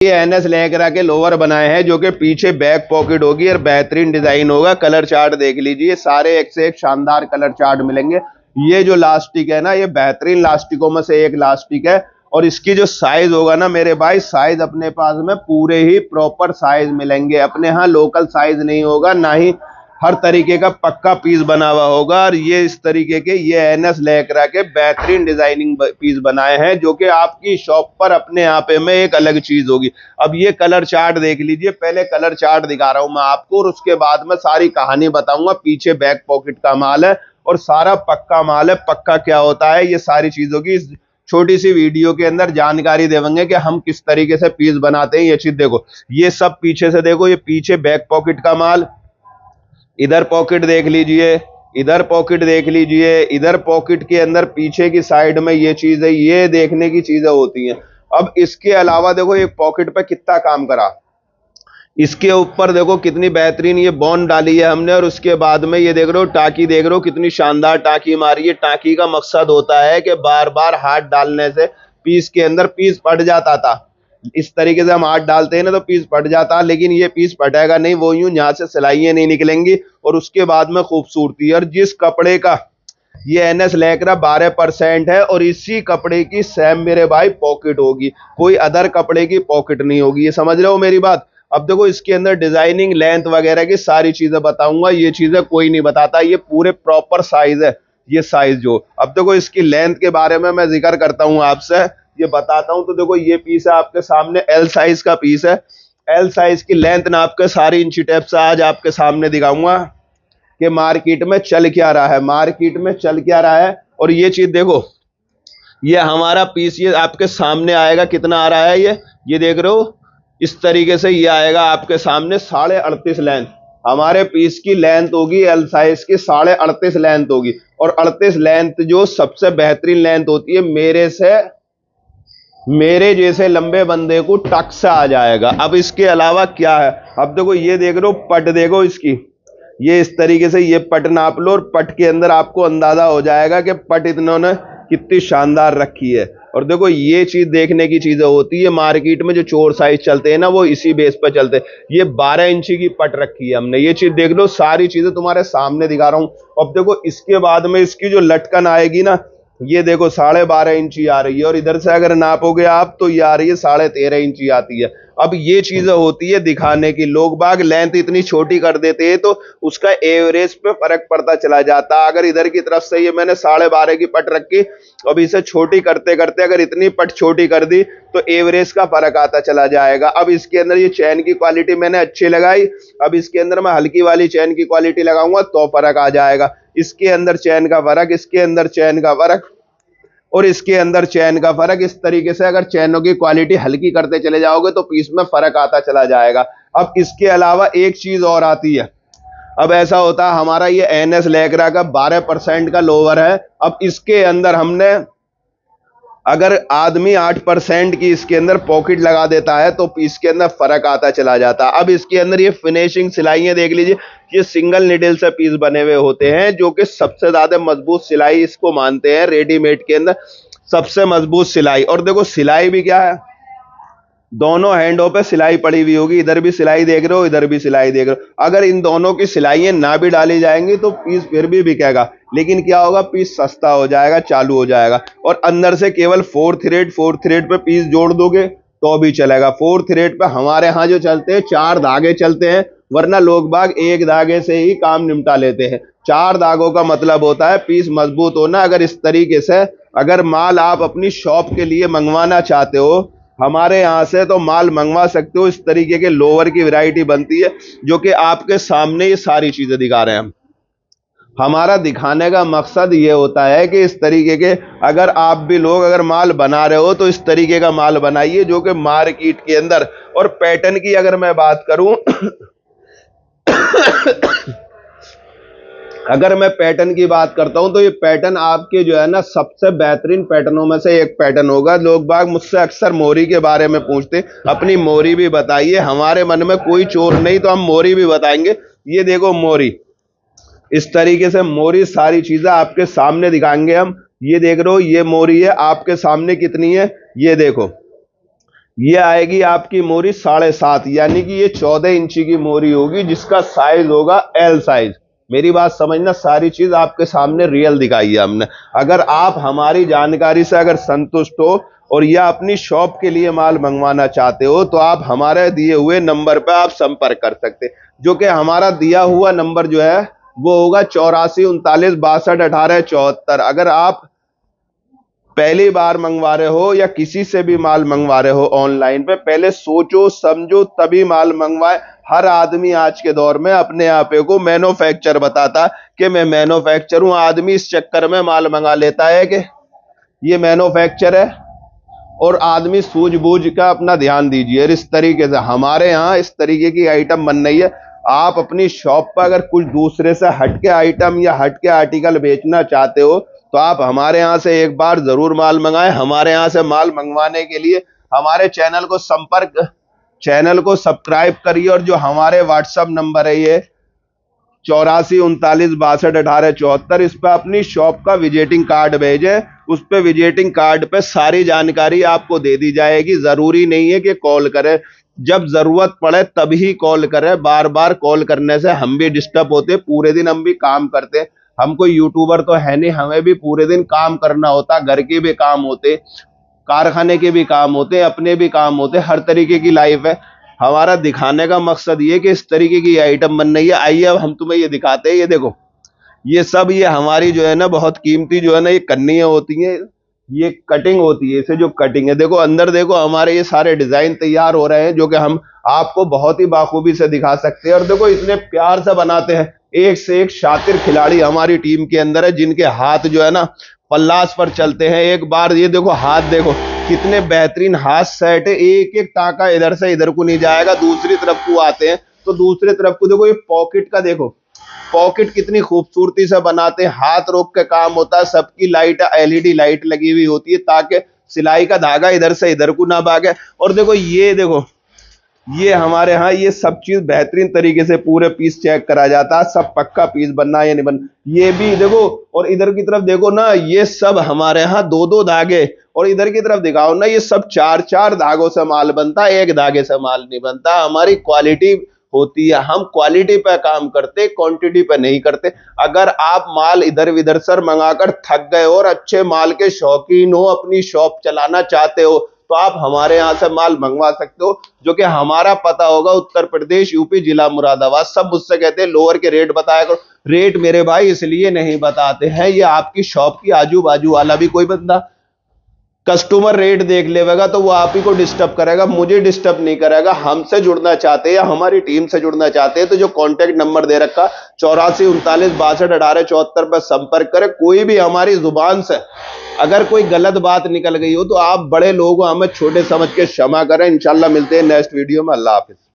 ये एनएस लेकरा के लोअर बनाए हैं जो कि पीछे बैक पॉकेट होगी और बेहतरीन डिजाइन होगा। कलर चार्ट देख लीजिए, सारे एक से एक शानदार कलर चार्ट मिलेंगे। ये जो लास्टिक है ना, ये बेहतरीन लास्टिकों में से एक लास्टिक है और इसकी जो साइज होगा ना मेरे भाई, साइज अपने पास में पूरे ही प्रॉपर साइज मिलेंगे। अपने यहाँ लोकल साइज नहीं होगा, ना ही हर तरीके का पक्का पीस बना हुआ होगा। और ये इस तरीके के ये एनएस लेकरा के बेहतरीन डिजाइनिंग पीस बनाए हैं जो कि आपकी शॉप पर अपने यहाँ पे में एक अलग चीज होगी। अब ये कलर चार्ट देख लीजिए, पहले कलर चार्ट दिखा रहा हूं मैं आपको और उसके बाद में सारी कहानी बताऊंगा। पीछे बैक पॉकेट का माल है और सारा पक्का माल है। पक्का क्या होता है, ये सारी चीजों की छोटी सी वीडियो के अंदर जानकारी देंगे कि हम किस तरीके से पीस बनाते हैं। ये चीज देखो, ये सब पीछे से देखो, ये पीछे बैक पॉकेट का माल, इधर पॉकेट देख लीजिए, इधर पॉकेट देख लीजिए, इधर पॉकेट के अंदर पीछे की साइड में ये चीज है। ये देखने की चीजें होती हैं। अब इसके अलावा देखो एक पॉकेट पे कितना काम करा, इसके ऊपर देखो कितनी बेहतरीन ये बॉन्ड डाली है हमने। और उसके बाद में ये देख रहे हो टाकी, देख रहे हो कितनी शानदार टाकी मारी है। टाकी का मकसद होता है कि बार बार हाथ डालने से पीस के अंदर पीस फट जाता था। इस तरीके से हम हाथ डालते हैं ना तो पीस फट जाता, लेकिन ये पीस फटेगा नहीं, वो यूं यहाँ से सिलाइयां नहीं निकलेंगी। और उसके बाद में खूबसूरती, और जिस कपड़े का ये एनएस लेकरा 12% है और इसी कपड़े की सेम मेरे भाई पॉकेट होगी, कोई अदर कपड़े की पॉकेट नहीं होगी। ये समझ रहे हो मेरी बात। अब देखो इसके अंदर डिजाइनिंग, लेंथ वगैरह की सारी चीजें बताऊंगा। ये चीजें कोई नहीं बताता, ये पूरे प्रॉपर साइज है। ये साइज जो, अब देखो इसकी लेंथ के बारे में मैं जिक्र करता हूं आपसे, ये बताता हूं। तो देखो ये पीस है आपके सामने, एल साइज का पीस है। एल साइज की लेंथ नाप के सारी इंची टेप से आज आपके सामने दिखाऊंगा कि मार्केट में चल क्या रहा है, मार्केट में चल क्या रहा है। और ये चीज देखो, ये हमारा पीस ये आपके सामने आएगा, कितना आ रहा है ये देख रहे हो, इस तरीके से ये आएगा आपके सामने 38.5 लेंथ। हमारे पीस की लेंथ होगी एल साइज की 38.5 लेंथ होगी। और 38 लेंथ जो सबसे बेहतरीन लेंथ होती है, मेरे जैसे लंबे बंदे को टक से आ जाएगा। अब इसके अलावा क्या है, अब देखो ये देख रहे हो पट, देखो इसकी, ये इस तरीके से ये पट नाप लो और पट के अंदर आपको अंदाजा हो जाएगा कि पट इन्होंने कितनी शानदार रखी है। और देखो ये चीज देखने की चीजें होती है, मार्केट में जो चोर साइज चलते हैं ना वो इसी बेस पर चलते हैं। ये 12 इंची की पट रखी है हमने, ये चीज देख लो, सारी चीजें तुम्हारे सामने दिखा रहा हूं। अब देखो इसके बाद में इसकी जो लटकन आएगी ना, ये देखो 12.5 इंची आ रही है और इधर से अगर नापोगे आप तो ये आ रही है 13.5 इंची आती है। अब ये चीजें होती है दिखाने की। लोग बाग लेंथ इतनी छोटी कर देते हैं तो उसका एवरेज पे फर्क पड़ता चला जाता। अगर इधर की तरफ से ये मैंने 12.5 की पट रखी, अब इसे छोटी करते करते अगर इतनी पट छोटी कर दी तो एवरेज का फर्क आता चला जाएगा। अब इसके अंदर ये चैन की क्वालिटी मैंने अच्छी लगाई, अब इसके अंदर मैं हल्की वाली चैन की क्वालिटी लगाऊंगा तो फर्क आ जाएगा। इसके अंदर चैन का फर्क, इसके अंदर चैन का फर्क और इसके अंदर चैन का फर्क। इस तरीके से अगर चैनों की क्वालिटी हल्की करते चले जाओगे तो पीस में फर्क आता चला जाएगा। अब इसके अलावा एक चीज और आती है। अब ऐसा होता है, हमारा ये एनएस लेकरा का 12% का लोअर है। अब इसके अंदर हमने, अगर आदमी 8% की इसके अंदर पॉकेट लगा देता है तो इसके अंदर फर्क आता चला जाता है। अब इसके अंदर ये फिनिशिंग सिलाइयां देख लीजिए, ये सिंगल निडल से पीस बने हुए होते हैं जो कि सबसे ज्यादा मजबूत सिलाई इसको मानते हैं रेडीमेड के अंदर, सबसे मजबूत सिलाई। और देखो सिलाई भी क्या है, दोनों हैंडों पे सिलाई पड़ी हुई होगी, इधर भी सिलाई देख रहे हो, इधर भी सिलाई देख रहे हो। अगर इन दोनों की सिलाइयां ना भी डाली जाएंगी तो पीस फिर भी बिकेगा, लेकिन क्या होगा, पीस सस्ता हो जाएगा, चालू हो जाएगा। और अंदर से केवल 4 थ्रेड पे पीस जोड़ दोगे तो भी चलेगा। 4 थ्रेड पे हमारे यहाँ जो चलते हैं 4 धागे चलते हैं, वरना लोग बाग एक धागे से ही काम निपटा लेते हैं। 4 धागों का मतलब होता है पीस मजबूत होना। अगर इस तरीके से अगर माल आप अपनी शॉप के लिए मंगवाना चाहते हो हमारे यहाँ से तो माल मंगवा सकते हो। इस तरीके के लोअर की वैरायटी बनती है जो कि आपके सामने ये सारी चीजें दिखा रहे हैं हम। हमारा दिखाने का मकसद ये होता है कि इस तरीके के, अगर आप भी लोग अगर माल बना रहे हो तो इस तरीके का माल बनाइए जो कि मार्केट के अंदर। और पैटर्न की अगर मैं बात करूं अगर मैं पैटर्न की बात करता हूं तो ये पैटर्न आपके जो है ना सबसे बेहतरीन पैटर्नों में से एक पैटर्न होगा। लोग बाग मुझसे अक्सर मोरी के बारे में पूछते, अपनी मोरी भी बताइए। हमारे मन में कोई चोर नहीं तो हम मोरी भी बताएंगे। ये देखो मोरी, इस तरीके से मोरी, सारी चीजें आपके सामने दिखाएंगे हम। ये देख रहे हो ये मोरी है आपके सामने कितनी है, ये देखो ये आएगी आपकी मोरी 7.5, यानी कि ये 14 इंची की मोरी होगी, जिसका साइज होगा एल साइज। मेरी बात समझना, सारी चीज आपके सामने रियल दिखाई है हमने। अगर आप हमारी जानकारी से अगर संतुष्ट हो और या अपनी शॉप के लिए माल मंगवाना चाहते हो, तो आप हमारे दिए हुए नंबर पर आप संपर्क कर सकते हैं, जो कि हमारा दिया हुआ नंबर जो है वो होगा 84 39 62 18 74। अगर आप पहली बार मंगवा रहे हो या किसी से भी माल मंगवा रहे हो ऑनलाइन पे, पहले सोचो समझो तभी माल मंगवाए। हर आदमी आज के दौर में अपने आप को मैन्युफैक्चर बताता कि मैं मैन्युफैक्चर हूं। आदमी इस चक्कर में माल मंगा लेता है कि ये मैन्युफैक्चर है, और आदमी सूझबूझ का अपना ध्यान दीजिए। इस तरीके से हमारे यहाँ इस तरीके की आइटम बन रही है। आप अपनी शॉप पर अगर कुछ दूसरे से हटके आइटम या हटके आर्टिकल बेचना चाहते हो, तो आप हमारे यहाँ से एक बार जरूर माल मंगाएं। हमारे यहाँ से माल मंगवाने के लिए हमारे चैनल को सब्सक्राइब करिए, और जो हमारे व्हाट्सएप नंबर है ये 84 39 62 18 74, इस पर अपनी शॉप का विजिटिंग कार्ड भेजें। उस पे विजिटिंग कार्ड पे सारी जानकारी आपको दे दी जाएगी। जरूरी नहीं है कि कॉल करें, जब जरूरत पड़े तभी कॉल करें। बार बार कॉल करने से हम भी डिस्टर्ब होते, पूरे दिन हम भी काम करते। हम कोई यूट्यूबर तो है नहीं, हमें भी पूरे दिन काम करना होता, घर के भी काम होते, कारखाने के भी काम होते, अपने भी काम होते, हर तरीके की लाइफ है। हमारा दिखाने का मकसद ये कि इस तरीके की आइटम बन रही है। आइए अब हम तुम्हें ये दिखाते हैं। ये देखो, ये सब ये हमारी जो है ना बहुत कीमती जो है ना ये कन्नियां होती हैं, ये कटिंग होती है। इसे जो कटिंग है, देखो अंदर देखो, हमारे ये सारे डिजाइन तैयार हो रहे हैं, जो कि हम आपको बहुत ही बाखूबी से दिखा सकते हैं। और देखो इतने प्यार से बनाते हैं। एक से एक शातिर खिलाड़ी हमारी टीम के अंदर है, जिनके हाथ जो है ना पल्लास पर चलते हैं। एक बार ये देखो हाथ देखो, कितने बेहतरीन हाथ सेट है। एक एक टाका इधर से इधर को नहीं जाएगा, दूसरी तरफ को आते हैं तो दूसरी तरफ को। देखो ये पॉकेट का देखो, पॉकेट कितनी खूबसूरती से बनाते हैं। हाथ रोक के काम होता है। सबकी लाइट एलईडी लाइट लगी हुई होती है, ताकि सिलाई का धागा इधर से इधर को ना भागे। और देखो ये देखो, ये हमारे यहाँ ये सब चीज बेहतरीन तरीके से पूरे पीस चेक करा जाता है, सब पक्का पीस बनना है या नहीं बनना। ये भी देखो, और इधर की तरफ देखो ना, ये सब हमारे यहाँ 2-2 धागे, और इधर की तरफ दिखाओ ना, ये सब 4-4 धागों से माल बनता है, एक धागे से माल नहीं बनता। हमारी क्वालिटी होती है, हम क्वालिटी पे काम करते, क्वांटिटी पे नहीं करते। अगर आप माल इधर उधर से मंगाकर थक गए और अच्छे माल के शौकीन हो, अपनी शॉप चलाना चाहते हो, तो आप हमारे यहाँ से माल मंगवा सकते हो। जो कि हमारा पता होगा उत्तर प्रदेश, यूपी, जिला मुरादाबाद। सब मुझसे कहते हैं लोअर के रेट बताया करो। रेट मेरे भाई इसलिए नहीं बताते हैं, ये आपकी शॉप की आजू बाजू वाला भी कोई बंदा कस्टमर रेट देख लेगा तो वो आप ही को डिस्टर्ब करेगा, मुझे डिस्टर्ब नहीं करेगा। हमसे जुड़ना चाहते हैं या हमारी टीम से जुड़ना चाहते हैं, तो जो कॉन्टेक्ट नंबर दे रखा 84 39 62 18 74 पर संपर्क करें। कोई भी हमारी जुबान से अगर कोई गलत बात निकल गई हो, तो आप बड़े लोग हो, हमें छोटे समझ के क्षमा करें। इंशाल्लाह मिलते हैं नेक्स्ट वीडियो में। अल्लाह हाफिज।